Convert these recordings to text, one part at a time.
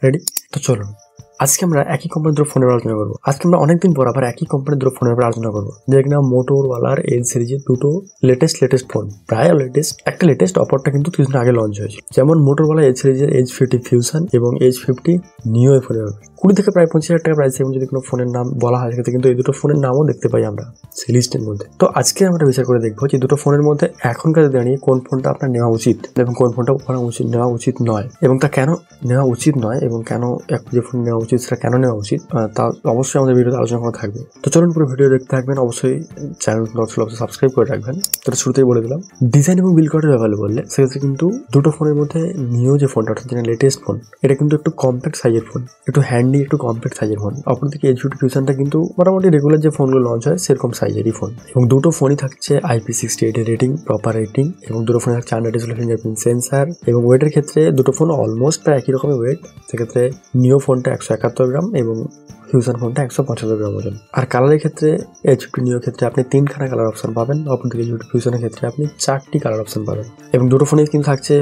Ready? তো চলুন আজকে আমরা একই কোম্পানির দুটো ফোনের আলোচনা করবো। আজকে আমরা অনেকদিন পর আবার একই কোম্পানির দুটো ফোনের উপর আলোচনা করবো, যে কিনা মোটোরোলার এজ সিরিজের দুটো লেটেস্ট ফোন। প্রায় একটা লেটেস্ট অপরটা কিন্তু কিছুদিন আগে লঞ্চ হয়েছে। যেমন মোটোরোলা এজ সিরিজের H50 ফিউশন এবং H50 নিও ফোনের হবে 20 থেকে প্রায় 25,000 টাকা প্রাইস। এবং যদি কোনো ফোনের নাম বলা হয় সেক্ষেত্রে কিন্তু এই দুটো ফোনের নামও দেখতে পাই আমরা সেই লিস্টের মধ্যে। তো আজকে আমরা বিচার করে দেখবো যে দুটো ফোনের মধ্যে এখনকার দাঁড়িয়ে কোন ফোনটা আপনার নেওয়া উচিত এবং কোন ফোনটা নেওয়া উচিত নয়, এবং তা কেন নেওয়া উচিত নয় এবং কেন যে ফোন নেওয়া উচিত সেটা কেন নেওয়া উচিত তা অবশ্যই আমাদের ভিডিওতে আলোচনা করা থাকবে। তো চলুন পুরো ভিডিও দেখতে থাকবেন, অবশ্যই চ্যানেল অবশ্যই সাবস্ক্রাইব করে রাখবেন। তো শুরুতেই বলে দিলাম, ডিজাইন এবং বিল্ড কোয়ালিটির ব্যাপারে বললে সেক্ষেত্রে কিন্তু দুটো ফোনের মধ্যে নিও যে ফোনটা অর্থাৎ যেটা লেটেস্ট ফোন, এটা কিন্তু একটু কম্প্যাক্ট সাইজের ফোন, একটু হ্যান্ডি, একটু কম্প্যাক্ট সাইজের ফোন। অপরদিকে H50 ফিউশনটা কিন্তু মোটামুটি রেগুলার যে ফোনগুলো লঞ্চ হয় সেরকম সাইজেরই ফোন। এবং দুটো ফোনই থাকছে IP68 এর রেটিং, প্রপার রেটিং, এবং দুটো ফোনে থাকছে আন্ডার ডিসপ্লে ফিঙ্গারপ্রিন্ট সেন্সার। এবং ওয়েটের ক্ষেত্রে দুটো ফোন অলমোস্ট প্রায় একই রকমের ওয়েট। সেক্ষেত্রে নিও ফোনটা 171 গ্রাম এবং ফিউশন ফোনটা 175 গ্রাম ওজন। আর কালারের ক্ষেত্রে H50 নিও ক্ষেত্রে আপনি 3খানা কালার অপশন পাবেন, অপরদিকে H50 ফিউশনের ক্ষেত্রে আপনি 4টি কালার অপশন পাবেন। এবং দুটো ফোনে কিন্তু থাকছে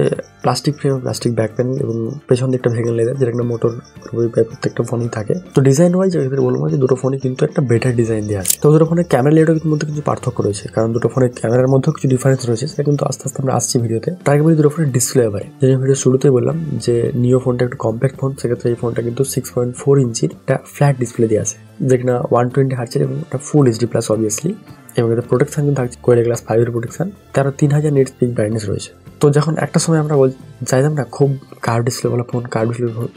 plastic frame, plastic back panel এবং পেছন দিকটা ভেঙে লেদার, যেটা একটা মোটর প্রত্যেকটা ফোনই থাকে। তো ডিজাইন ওয়াইজ ক্ষেত্রে বলবো যে দুটো ফোনই কিন্তু একটা বেটার ডিজাইন দেওয়া আছে। তো দুটো ফোনের ক্যামেরা লেডের মধ্যে কিছু পার্থক্য রয়েছে, কারণ দুটো ফোনের ক্যামেরার মধ্যেও কিছু ডিফারেন্স রয়েছে, সেটা কিন্তু আস্তে আস্তে আমরা আসছি ভিডিওতে। তার আগে বলি দুটো ফোনের ডিসপ্লে ব্যাপারে। যে ভিডিও শুরুতেই বললাম যে নিও ফোনটা একটু কম্প্যাক্ট ফোন, সেক্ষেত্রে এই ফোনটা কিন্তু 6.4 ইঞ্চির একটা ফ্ল্যাট ডিসপ্লে দিয়ে আছে, যেখানে 120 হার্টজের এবং একটা ফুল HD প্লাস অবভিয়াসলি। এবং এদের প্রোটেকশন কিন্তু থাকছে কোয়েলা গ্লাস 5 এর প্রোটেকশন, তারও 3000 নিটস পিক ব্রাইটনেস রয়েছে। তো যখন একটা সময় আমরা চাইতাম না খুব কার্ভ ডিসপ্লে বলা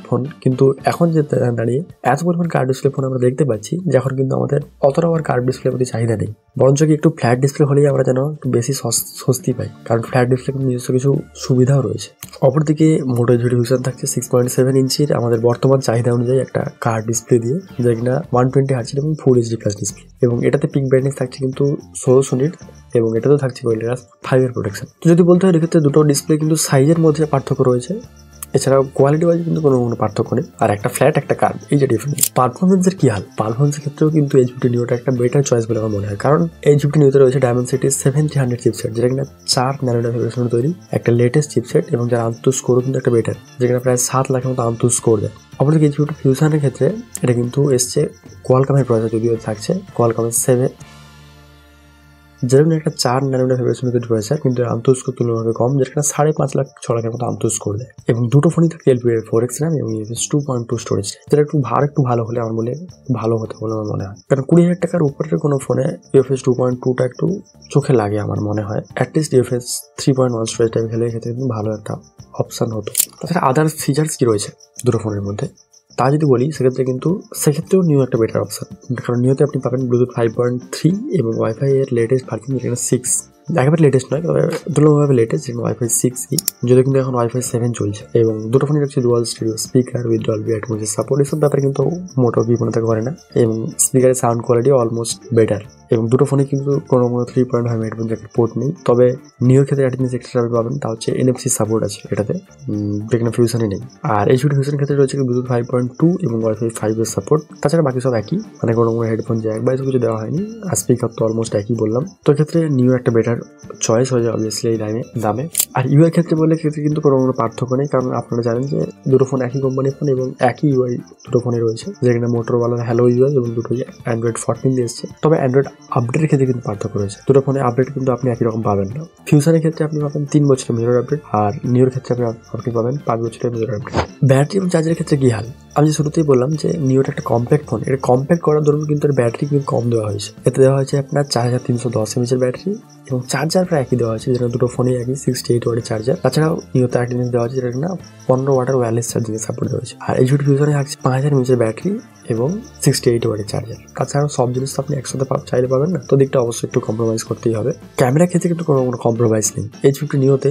ফোন, কিন্তু এখন যে দাঁড়িয়ে এত পরিমাণ কার্ভ ডিসপ্লে ফোন আমরা দেখতে পাচ্ছি, যখন কিন্তু আমাদের অতটা আর কার্ভ ডিসপ্লের প্রতি চাহিদা নেই, বরঞ্চ কি একটু ফ্ল্যাট ডিসপ্লে হলেই আমরা যেন একটু বেশি স্বস্তি পাই, কারণ ফ্ল্যাট ডিসপ্লে কিন্তু নিজস্ব কিছু সুবিধাও রয়েছে। অপরদিকে মোটো H50 ফিউশন থাকছে 6.7 ইঞ্চির আমাদের বর্তমান চাহিদা অনুযায়ী একটা কার্ভ ডিসপ্লে দিয়ে, যা কিনা 120 হার্টজের এবং ফুল HD প্লাস ডিসপ্লে। এবং এটাতে পিক ব্রাইটনেস থাকছে কিন্তু 1600 নিট, এবং এটাতেও থাকছে কোয়েলা গ্লাস 5 এর প্রোটেকশন। তো যদি বলতে হয় এক্ষেত্রে দুটো ডিসপ্লে কিন্তু সাইজের মধ্যে পার্থক্য রয়েছে, এছাড়াও কোয়ালিটি ওয়াইজ কিন্তু কোনো পার্থক্য নেই। আর একটা ফ্ল্যাট, একটা কার্ভ, এই যে ডিফারেন্স। পারফরমেন্সের কি হাল? পারফরমেন্সের ক্ষেত্রেও কিন্তু H50 নিওটা একটা বেটার চয়েস বলে আমার মনে হয়, কারণ H50 নিওতে রয়েছে Dimensity 7300 চিপসেট, যেটা কিনা 4 ন্যানোমিটার ফেব্রিকেশনে তৈরি একটা লেটেস্ট চিপসেট, এবং যার আন্তঃ স্কোরও কিন্তু একটা বেটার, যেখানে প্রায় 7 লাখের মতো আন্তঃ স্কোর দেয়। অপরদিকে H50 ফিউশনের ক্ষেত্রে এটা কিন্তু এসছে কোয়ালকমের প্রসেসর, যদিও থাকছে কোয়ালকমের 7, যেরকম একটা 4 ন্যানোমিটার ফেব্রিকেশনে তৈরি প্রসেসর, কিন্তু আন্তঃস্কোর তুলনাভাবে কম, যেটা 5.5 লাখ 6 লাখের মতো আন্তঃস্কোর দেয়। এবং দুটো ফোনই থাকে LPDDR4X RAM এবং UFS 2.2 স্টোরেজ, যেটা একটু ভালো হলে আমার বলে ভালো হতে বলে আমার মনে হয়, কারণ 20,000 টাকার উপরের কোনো ফোনে UFS 2.2টা একটু চোখে লাগে আমার মনে হয়। অ্যাটলিস্ট UFS 3.1 স্টোরেজ টাইপ খেলে ক্ষেত্রে কিন্তু ভালো একটা অপশন হতো। তাছাড়া আদার্স ফিচার্স কি রয়েছে দুটো ফোনের মধ্যে তা যদি বলি, সেক্ষেত্রেও নিও একটা বেটার অপশন, কারণ নিওতে আপনি পাবেন ব্লুটুথ 5.3 এবং ওয়াইফাই এর লেটেস্ট ভার্সন, যেখানে 6 একেবারে লেটেস্ট নয়, তবে তুলনাভাবে লেটেস্ট, যেখানে ওয়াইফাই 6E, যদিও কিন্তু এখন ওয়াইফাই 7 চলছে। এবং দুটো ফোনই হচ্ছে dual stereo speaker with Dolby অ্যাটমসের সাপোর্ট, এসব ব্যাপারে কিন্তু মোটো বিপণতা করে না, এবং স্পিকারের সাউন্ড কোয়ালিটি অলমোস্ট বেটার। এবং দুটো ফোনে কিন্তু কোনো 3.5 হেডফোন জ্যাকেট পোর্ট নেই, তবে নিওর ক্ষেত্রে একটা জিনিস এক্সট্রা পাবেন, তা হচ্ছে NFC সাপোর্ট আছে এটাতে, যেখানে ফিউশনে নেই। আর H50 ফিউশনের ক্ষেত্রে রয়েছে ব্লুটুথ 5.2 এবং ওয়াইফাই 5 এর সাপোর্ট। তাছাড়া বাকি সব একই, মানে কোনো হেডফোন জ্যাক বা এসব কিছু দেওয়া হয়নি, আর স্পিকার তো অলমোস্ট একই বললাম। তো ক্ষেত্রে নিও একটা বেটার চয়েস হয়ে যায় অবভিয়াসলি এই দামে। আর ইউআই ক্ষেত্রে বললে ক্ষেত্রে কিন্তু কোনো পার্থক্য নেই, কারণ আপনারা জানেন যে দুটো ফোন একই কোম্পানির ফোন এবং একই ইউআই দুটো ফোনে রয়েছে, যেখানে মোটরোলার হ্যালো ইউআই এবং দুটোই Android 14 দিয়ে এসছে। তবে অ্যান্ড্রয়েড আপডেটের ক্ষেত্রে কিন্তু পার্থক্য রয়েছে, দুটো ফোনে আপডেট কিন্তু আপনি একই রকম পাবেন না। ফিউশনের ক্ষেত্রে আপনি পাবেন 3 বছরের মেজর আপডেট, আর নিওর ক্ষেত্রে আপনি পাবেন 5 বছরের মেজর আপডেট। ব্যাটারি এবং চার্জের ক্ষেত্রে কি হাল? আমি যে শুরুতেই বললাম যে নিওটা একটা কম্প্যাক্ট ফোন, এটা কম্প্যাক্ট করার দরুন কিন্তু এর ব্যাটারি কিন্তু কম দেওয়া হয়েছে। এতে দেওয়া হয়েছে আপনার 4310 mAh এর ব্যাটারি, এবং চার্জার প্রায় একই দেওয়া হয়েছে, যেটা দুটো ফোনেই একই 68 ওয়াটের চার্জার। তাছাড়াও নিওতে একটা জিনিস দেওয়া হয়েছে, যেটা কিনা 15 ওয়াটের ওয়্যারলেস চার্জিং এর সাপোর্ট দেওয়া হয়েছে। আর H50 ফিউশনে থাকছে 5000 mAh এর ব্যাটারি এবং 68 ওয়াটের চার্জার। তাছাড়াও সব জিনিস তো আপনি একসাথে চাইলে পাবেন না, তো দিকটা অবশ্যই একটু কম্প্রোমাইজ করতেই হবে। ক্যামেরার ক্ষেত্রে কিন্তু কোনো কম্প্রোমাইজ নেই। H50 নিওতে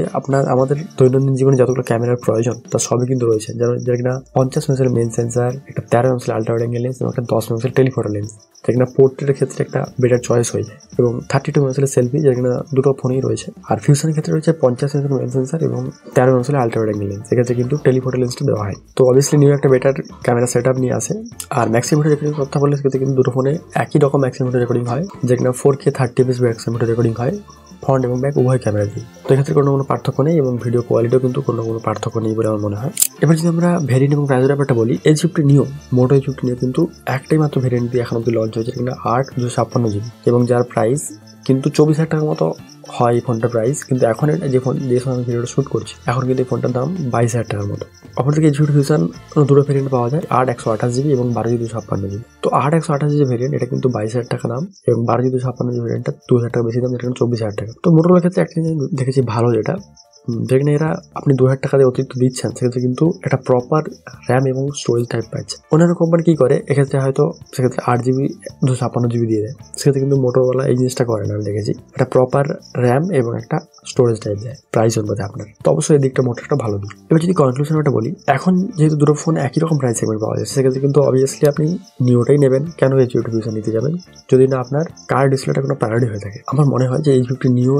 আমাদের দৈনন্দিন জীবনে যতগুলো ক্যামেরার প্রয়োজন তা সবই কিন্তু রয়েছে, যেটা কিনা 50 মেগাপিক্সেলের মেইন সেন্সার, একটা 13 মেগাপিক্সেলের আল্ট্রা ওয়াইড অ্যাঙ্গেল লেন্স এবং একটা 10 মেগাপিক্সেলের টেলিফটো লেন্স, যেটা কিনা পোর্ট্রেটের ক্ষেত্রে একটা বেটার চয়েস হয়ে যায়, এবং 32 মেগাপিক্সেলের সেলফি, যেটা কিনা দুটো ফোনেই রয়েছে। আর ফিউশনের ক্ষেত্রে রয়েছে 50 মেগাপিক্সেলের মেইন সেন্সার এবং 13 মেগাপিক্সেলের আল্ট্রা ওয়াইড অ্যাঙ্গেল লেন্স, সেক্ষেত্রে কিন্তু টেলিফটো লেন্সটা দেওয়া হয়। তো অবভিয়াসলি নিও একটা বেটার ক্যামেরা সেট আপ নিয়ে আসে। আর ম্যাক্সিমাম রেকর্ডিং কথা বললে সেক্ষেত্রে কিন্তু দুটো ফোনে একই রকম ম্যাক্সিমাম রেকর্ডিং হয়, যেখানে 4K 30 fps ম্যাক্সিমাম রেকর্ডিং হয়, ফ্রন্ট এবং ব্যাক উভয় ক্যামেরা দিয়ে। তো এক্ষেত্রে কোনো পার্থক্য নেই এবং ভিডিও কোয়ালিটিও কিন্তু কোনো পার্থক্য নেই বলে আমার মনে হয়। এবার যদি আমরা ভেরিয়েন্ট এবং প্রাইসের ব্যাপারটা বলি, H50 Neo মোটো H50 Neo কিন্তু একটাই মাত্র ভেরিয়েন্ট দিয়ে এখন অব্দি লঞ্চ হয়েছে, কিনা 8/256 GB এবং যার প্রাইস কিন্তু 24,000 টাকার মতো হয় এই ফোনটার প্রাইস। কিন্তু এখন এটা যে সময় আমি ভিডিওটা শ্যুট করছি এখন কিন্তু এই ফোনটার দাম 22,000 টাকার মতো। অপরদিকে H50 Fusion দুটো ভেরিয়েন্ট পাওয়া যায়, 8/128 GB এবং 12/256 GB। তো 8/128 GB ভেরিয়েন্ট এটা কিন্তু 22,000 টাকা দাম এবং 12/256 GB ভেরিয়েন্টটা 2,000 টাকা বেশি দাম, যেটা 24,000 টাকা। তো মোটোরোলার ক্ষেত্রে একটা জিনিস দেখেছি ভালো, যেটা যেখানে এরা আপনি 2,000 টাকা দিয়ে অতিরিক্ত দিচ্ছেন সেক্ষেত্রে কিন্তু একটা প্রপার র্যাম এবং স্টোরেজ টাইপ পাচ্ছে। অন্যান্য কোম্পানি কি করে এক্ষেত্রে হয়তো সেক্ষেত্রে 8GB 256 GB দিয়ে দেয়, সেক্ষেত্রে কিন্তু মোটোরোলা এই জিনিসটা করে না। আমি দেখেছি একটা প্রপার র্যাম এবং একটা স্টোরেজ টাইপ দেয় প্রাইস অনুপাতে আপনার। তো অবশ্যই এই দিকটা মোটো একটা ভালো দিক। এবার যদি কনক্লুশনটা বলি, এখন যেহেতু দুটো ফোন একই রকম প্রাইস সেগমেন্ট পাওয়া যাচ্ছে সেক্ষেত্রে কিন্তু অবভিয়াসলি আপনি নিওটাই নেবেন। কেন H50 Fusion নিতে যাবেন যদি না আপনার কার ডিসপ্লেটা কোনো প্রায়োরিটি হয়ে থাকে? আমার মনে হয় যে H50 Neo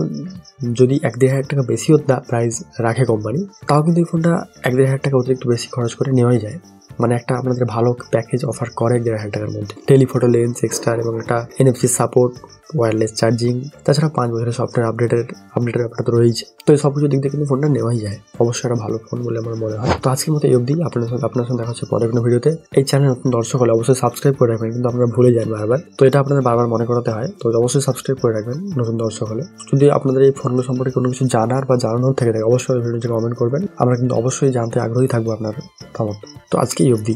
যদি 1-1.5 টাকা বেশিও প্রাইস রাখে কোম্পানি, তাও কিন্তু এই ফোনটা 1-1.5 টাকা অতিরিক্ত বেশি খরচ করে নেওয়াই যায়। মানে একটা আপনাদের ভালো প্যাকেজ অফার করে 1.5 টাকার মধ্যে, টেলিফটো লেন্স এক্সট্রা এবং একটা NFC সাপোর্ট, ওয়্যারলেস চার্জিং, তাছাড়া 5 বছরের সফটওয়্যার আপডেটের ব্যাপারটা তো রয়েছে। তো এই সব কিছু দিক দিয়ে কিন্তু ফোনটা নেওয়াই যায়, অবশ্যই একটা ভালো ফোন বলে আমার মনে হয়। তো আজকের মতো এই অবধি। আপনার সঙ্গে দেখা হচ্ছে পরের কোনো ভিডিওতে। এই চ্যানেল নতুন দর্শক হলে অবশ্যই সাবস্ক্রাইব করে রাখবেন, কিন্তু আপনারা ভুলে যান বারবার। তো এটা আপনাদের বারবার মনে করাতে হয়, তো অবশ্যই সাবস্ক্রাইব করে রাখবেন নতুন দর্শক হলে। যদি আপনাদের এই ফোনগুলো সম্পর্কে কোনো কিছু জানার বা জানানোর থেকে থাকে অবশ্যই ভিডিওতে কমেন্ট করবেন, আমরা কিন্তু অবশ্যই জানতে আগ্রহী থাকবো আপনার মতামত। তো আজকে এই অবধি।